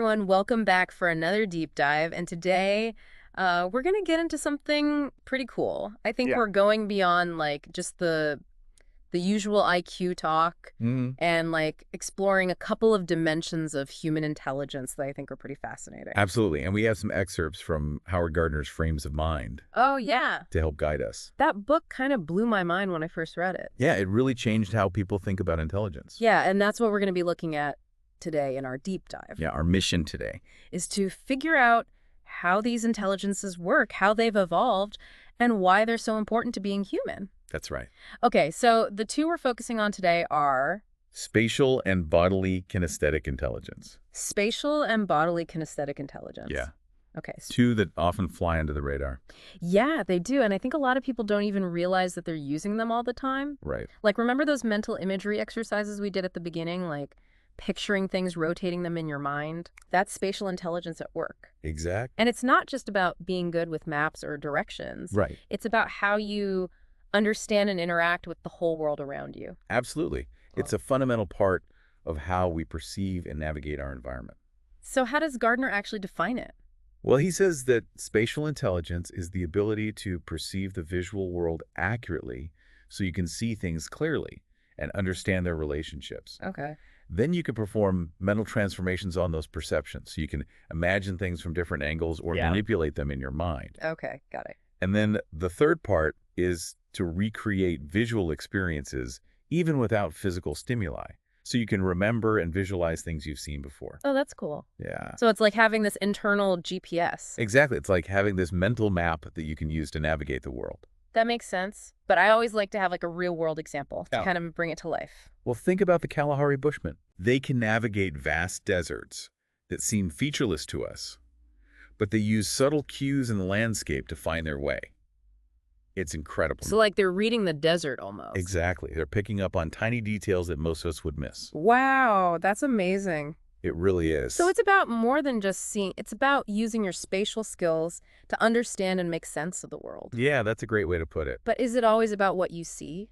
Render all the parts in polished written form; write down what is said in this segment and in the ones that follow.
everyone. Welcome back for another deep dive. And today, we're going to get into something pretty cool. I think Yeah. we're going beyond like just the usual IQ talk hmm and like exploring a couple of dimensions of human intelligence that I think are pretty fascinating. Absolutely. And we have some excerpts from Howard Gardner's Frames of Mind Oh, yeah. to help guide us. That book kind of blew my mind when I first read it. Yeah, it really changed how people think about intelligence. Yeah, and that's what we're going to be looking at today in our deep dive. Yeah, our mission today. Is to figure out how these intelligences work, how they've evolved, and why they're so important to being human. That's right. Okay, so the two we're focusing on today are Spatial and bodily kinesthetic intelligence. spatial and bodily kinesthetic intelligence. Yeah, Okay. two that often fly under the radar. Yeah, they do. And I think a lot of people don't even realize that they're using them all the time. Right. Like, remember those mental imagery exercises we did at the beginning? Like, picturing things, rotating them in your mind? That's spatial intelligence at work. Exact. And it's not just about being good with maps or directions. Right. It's about how you understand and interact with the whole world around you. Absolutely. It's a fundamental part of how we perceive and navigate our environment. So how does Gardner actually define it? Well, he says that spatial intelligence is the ability to perceive the visual world accurately so you can see things clearly and understand their relationships. Okay. Then you can perform mental transformations on those perceptions. So you can imagine things from different angles or manipulate them in your mind. Okay, got it. And then the third part is to recreate visual experiences even without physical stimuli. So you can remember and visualize things you've seen before. Oh, that's cool. Yeah. So it's like having this internal GPS. Exactly. It's like having this mental map that you can use to navigate the world. That makes sense. But I always like to have like a real world example to Yeah. kind of bring it to life. Well, think about the Kalahari Bushmen. They can navigate vast deserts that seem featureless to us, but they use subtle cues in the landscape to find their way. It's incredible. So like they're reading the desert almost. Exactly. They're picking up on tiny details that most of us would miss. Wow, that's amazing. It really is. So it's about more than just seeing, it's about using your spatial skills to understand and make sense of the world. Yeah, that's a great way to put it. But is it always about what you see?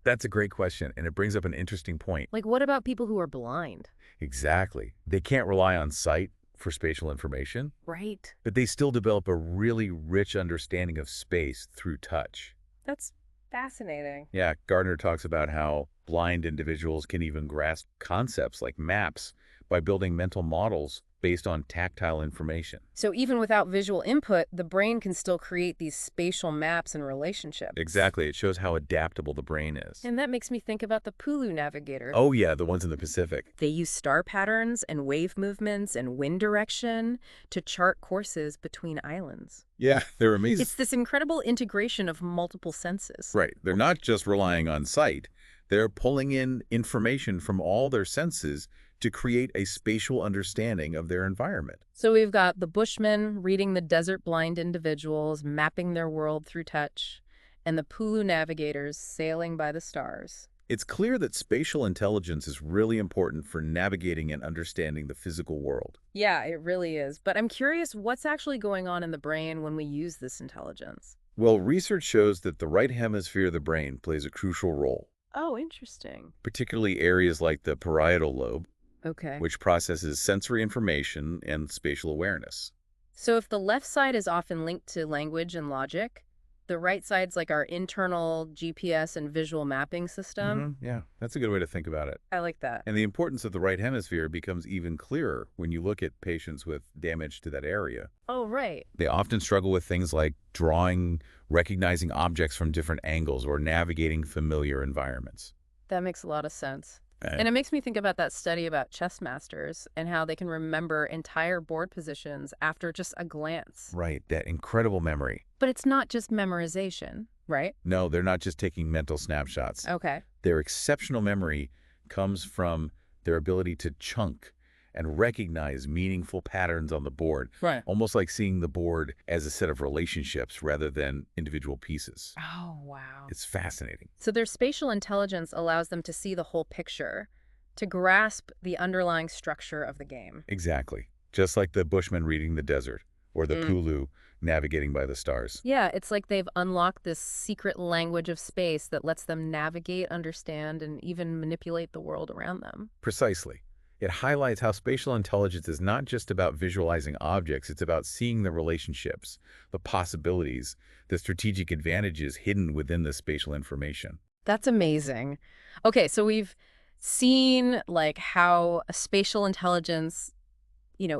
That's a great question, and it brings up an interesting point. Like, what about people who are blind? Exactly. They can't rely on sight for spatial information, Right. but they still develop a really rich understanding of space through touch. That's fascinating. Yeah, Gardner talks about how blind individuals can even grasp concepts like maps by building mental models based on tactile information. So even without visual input, the brain can still create these spatial maps and relationships. Exactly. It shows how adaptable the brain is. And that makes me think about the Pulu navigator. Oh, yeah, the ones in the Pacific. They use star patterns and wave movements and wind direction to chart courses between islands. Yeah, they're amazing. It's this incredible integration of multiple senses. Right. They're not just relying on sight. They're pulling in information from all their senses to create a spatial understanding of their environment. So we've got the Bushmen reading the desert-blind individuals, mapping their world through touch, and the Pulu navigators sailing by the stars. It's clear that spatial intelligence is really important for navigating and understanding the physical world. Yeah, it really is. But I'm curious what's actually going on in the brain when we use this intelligence. Well, research shows that the right hemisphere of the brain plays a crucial role, Oh, interesting. particularly areas like the parietal lobe, Okay. which processes sensory information and spatial awareness. So if the left side is often linked to language and logic, the right side's like our internal GPS and visual mapping system. Yeah, that's a good way to think about it. I like that. And the importance of the right hemisphere becomes even clearer when you look at patients with damage to that area. Oh, right. They often struggle with things like drawing, recognizing objects from different angles, or navigating familiar environments. That makes a lot of sense. And it makes me think about that study about chess masters and how they can remember entire board positions after just a glance. Right, that incredible memory. But it's not just memorization, right? No, they're not just taking mental snapshots. Okay. Their exceptional memory comes from their ability to chunk and recognize meaningful patterns on the board, Right. almost like seeing the board as a set of relationships rather than individual pieces. Oh, wow. It's fascinating. So their spatial intelligence allows them to see the whole picture, to grasp the underlying structure of the game. Exactly. Just like the Bushmen reading the desert or the Pulu navigating by the stars. Yeah, it's like they've unlocked this secret language of space that lets them navigate, understand, and even manipulate the world around them. Precisely. It highlights how spatial intelligence is not just about visualizing objects, it's about seeing the relationships, the possibilities, the strategic advantages hidden within the spatial information. That's amazing. Okay, so we've seen like how a spatial intelligence,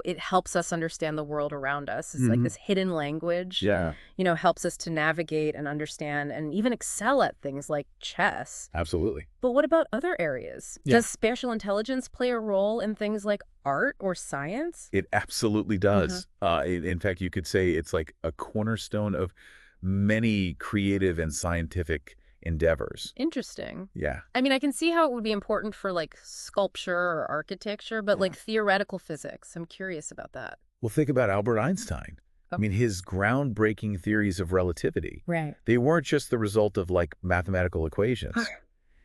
it helps us understand the world around us. It's like Hmm. this hidden language, Yeah, helps us to navigate and understand and even excel at things like chess. absolutely. But what about other areas? Yeah, Does spatial intelligence play a role in things like art or science? it absolutely does. In fact, you could say it's like a cornerstone of many creative and scientific endeavors. Interesting. Yeah. I mean, I can see how it would be important for like sculpture or architecture, but Yeah. like theoretical physics, I'm curious about that. Well, think about Albert Einstein. I Oh, mean, his groundbreaking theories of relativity, right. they weren't just the result of like mathematical equations.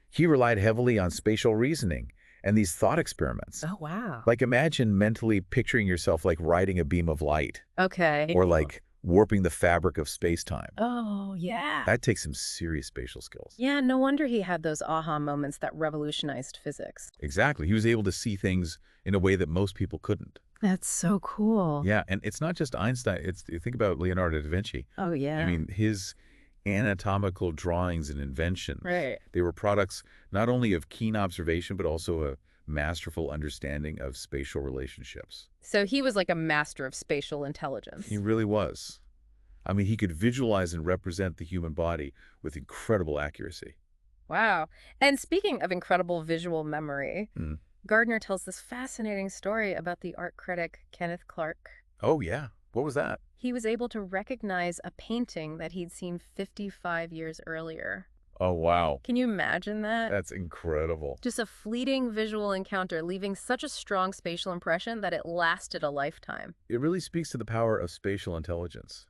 He relied heavily on spatial reasoning and these thought experiments. Oh, wow. Like imagine mentally picturing yourself like riding a beam of light Okay. or like warping the fabric of space-time. Oh, yeah. That takes some serious spatial skills. Yeah, no wonder he had those aha moments that revolutionized physics. Exactly. He was able to see things in a way that most people couldn't. That's so cool. Yeah, and it's not just Einstein. It's you think about Leonardo da Vinci. Oh, yeah. I mean, his anatomical drawings and inventions, Right. they were products not only of keen observation, but also a masterful understanding of spatial relationships. So he was like a master of spatial intelligence. He really was. I mean, he could visualize and represent the human body with incredible accuracy. Wow. And speaking of incredible visual memory, Mm. Gardner tells this fascinating story about the art critic Kenneth Clark. Oh, yeah. What was that? He was able to recognize a painting that he'd seen 55 years earlier. Oh, wow. Can you imagine that? That's incredible. Just a fleeting visual encounter leaving such a strong spatial impression that it lasted a lifetime. It really speaks to the power of spatial intelligence,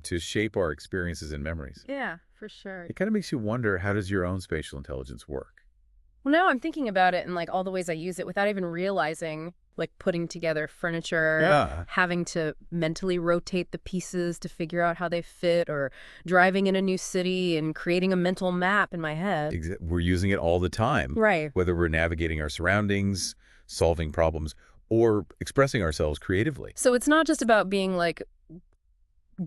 to shape our experiences and memories. Yeah, for sure. It kind of makes you wonder, how does your own spatial intelligence work? Well, now I'm thinking about it and like all the ways I use it without even realizing, like putting together furniture, Yeah. having to mentally rotate the pieces to figure out how they fit, or driving in a new city and creating a mental map in my head. We're using it all the time, Right. whether we're navigating our surroundings, solving problems, or expressing ourselves creatively. So it's not just about being like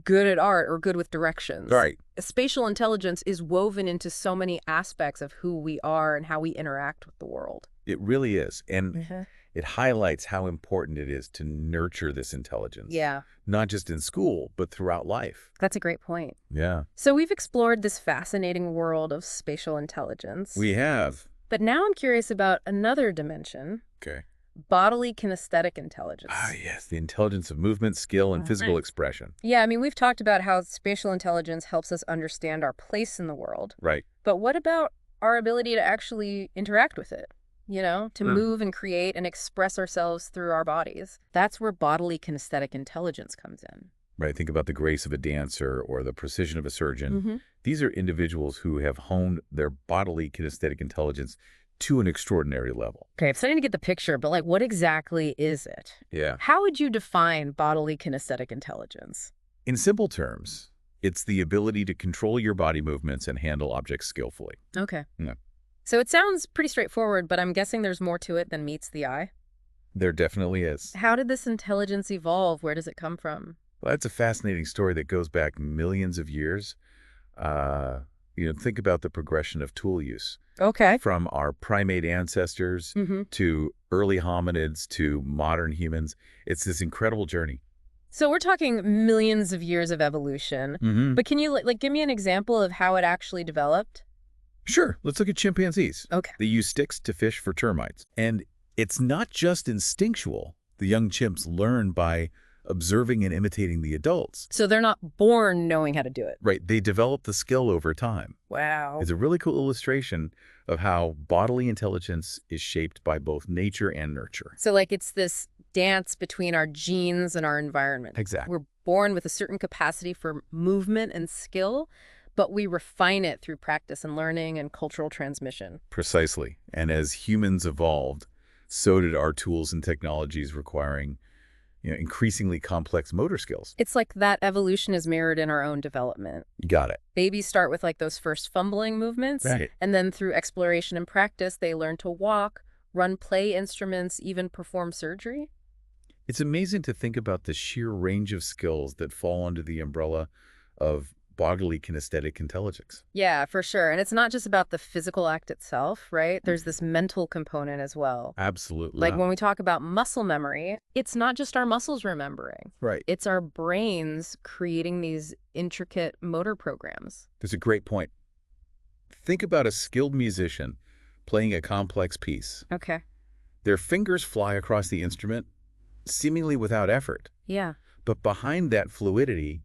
good at art or good with directions. Right. Spatial intelligence is woven into so many aspects of who we are and how we interact with the world. It really is. And Mhm. it highlights how important it is to nurture this intelligence. Yeah, Not just in school, but throughout life. that's a great point. Yeah. So we've explored this fascinating world of spatial intelligence. We have. But now I'm curious about another dimension, Okay. bodily kinesthetic intelligence. Ah, yes. The intelligence of movement, skill, and physical expression. Yeah, I mean, we've talked about how spatial intelligence helps us understand our place in the world. Right. But what about our ability to actually interact with it? To move and create and express ourselves through our bodies. That's where bodily kinesthetic intelligence comes in. Right. Think about the grace of a dancer or the precision of a surgeon. Mm-hmm. These are individuals who have honed their bodily kinesthetic intelligence to an extraordinary level. Okay, I'm starting to get the picture, but like, what exactly is it? Yeah. How would you define bodily kinesthetic intelligence? In simple terms, it's the ability to control your body movements and handle objects skillfully. Okay. Yeah. So it sounds pretty straightforward, but I'm guessing there's more to it than meets the eye. There definitely is. How did this intelligence evolve? Where does it come from? Well, that's a fascinating story that goes back millions of years. Think about the progression of tool use. Okay. From our primate ancestors Mm-hmm. to early hominids to modern humans. It's this incredible journey. So we're talking millions of years of evolution. Mm-hmm. But can you like give me an example of how it actually developed? Sure. Let's look at chimpanzees. Okay. They use sticks to fish for termites. And it's not just instinctual. The young chimps learn by observing and imitating the adults. So they're not born knowing how to do it. Right. They develop the skill over time. Wow. It's a really cool illustration of how bodily intelligence is shaped by both nature and nurture. So like it's this dance between our genes and our environment. Exactly. We're born with a certain capacity for movement and skill, but we refine it through practice and learning and cultural transmission. Precisely. And as humans evolved, so did our tools and technologies requiring increasingly complex motor skills. It's like that evolution is mirrored in our own development. You got it. Babies start with like those first fumbling movements. Right. And then through exploration and practice, they learn to walk, run play instruments, even perform surgery? It's amazing to think about the sheer range of skills that fall under the umbrella of bodily kinesthetic intelligence. Yeah, for sure. And it's not just about the physical act itself, right? There's this mental component as well. Absolutely. Like when we talk about muscle memory, it's not just our muscles remembering. Right. It's our brains creating these intricate motor programs. That's a great point. Think about a skilled musician playing a complex piece. Okay. Their fingers fly across the instrument, seemingly without effort. Yeah. But behind that fluidity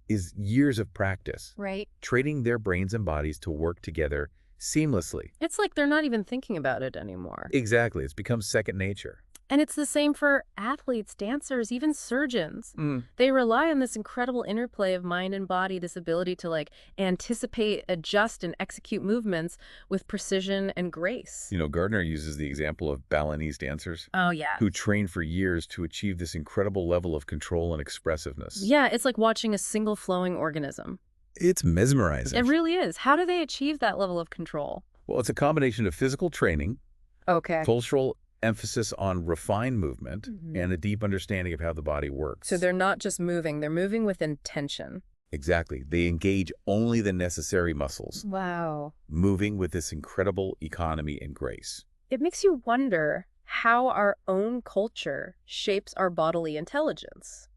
is years of practice, Right. training their brains and bodies to work together seamlessly. It's like they're not even thinking about it anymore. Exactly. It's become second nature. And it's the same for athletes, dancers, even surgeons. Mm. They rely on this incredible interplay of mind and body, this ability to like anticipate, adjust, and execute movements with precision and grace. You know, Gardner uses the example of Balinese dancers Oh, yeah. who train for years to achieve this incredible level of control and expressiveness. Yeah, it's like watching a single flowing organism. It's mesmerizing. It really is. How do they achieve that level of control? Well, it's a combination of physical training, Okay. cultural emphasis on refined movement, Mhm. and a deep understanding of how the body works. So they're not just moving, they're moving with intention. Exactly. They engage only the necessary muscles, Wow. moving with this incredible economy and grace. It makes you wonder how our own culture shapes our bodily intelligence.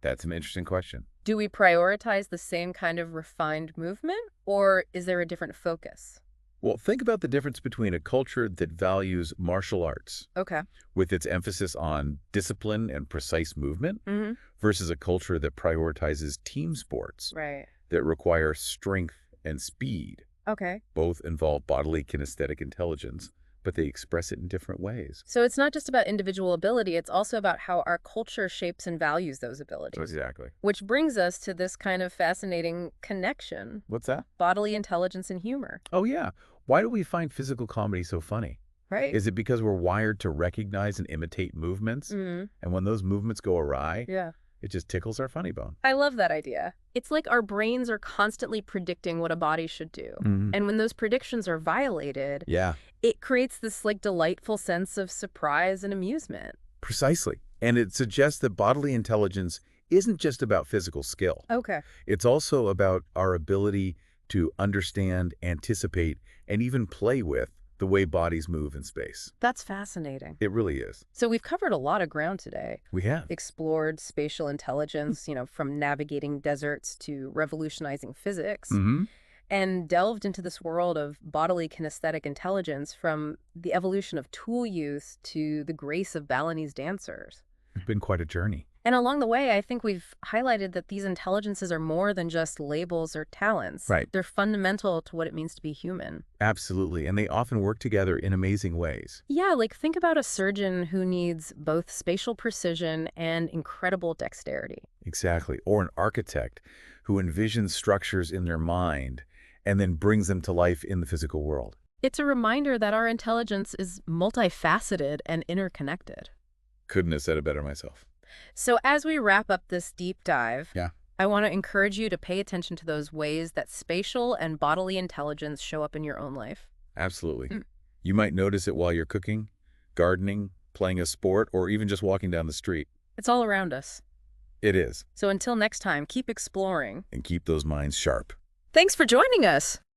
That's an interesting question. Do we prioritize the same kind of refined movement, or is there a different focus? Well, think about the difference between a culture that values martial arts, Okay. with its emphasis on discipline and precise movement, Mm-hmm. versus a culture that prioritizes team sports Right. that require strength and speed. Okay. Both involve bodily kinesthetic intelligence, but they express it in different ways. So it's not just about individual ability, it's also about how our culture shapes and values those abilities. Exactly. Which brings us to this kind of fascinating connection, What's that? bodily intelligence and humor, Oh, yeah. Why do we find physical comedy so funny? right? Is it because we're wired to recognize and imitate movements? Mm, And when those movements go awry, yeah. it just tickles our funny bone. I love that idea. It's like our brains are constantly predicting what a body should do. And when those predictions are violated, Yeah, it creates this like delightful sense of surprise and amusement. precisely. And it suggests that bodily intelligence isn't just about physical skill. Okay. It's also about our ability to understand, anticipate, and even play with the way bodies move in space. That's fascinating. It really is. So we've covered a lot of ground today. We have. Explored spatial intelligence, from navigating deserts to revolutionizing physics, Mm-hmm. and delved into this world of bodily kinesthetic intelligence from the evolution of tool use to the grace of Balinese dancers. It's been quite a journey. And along the way, I think we've highlighted that these intelligences are more than just labels or talents. Right. They're fundamental to what it means to be human. Absolutely. And they often work together in amazing ways. Yeah, like think about a surgeon who needs both spatial precision and incredible dexterity. Exactly. Or an architect who envisions structures in their mind and then brings them to life in the physical world. It's a reminder that our intelligence is multifaceted and interconnected. Couldn't have said it better myself. So as we wrap up this deep dive, Yeah. I want to encourage you to pay attention to those ways that spatial and bodily intelligence show up in your own life. Absolutely. Mm. You might notice it while you're cooking, gardening, playing a sport, or even just walking down the street. It's all around us. It is. So until next time, keep exploring. And keep those minds sharp. Thanks for joining us.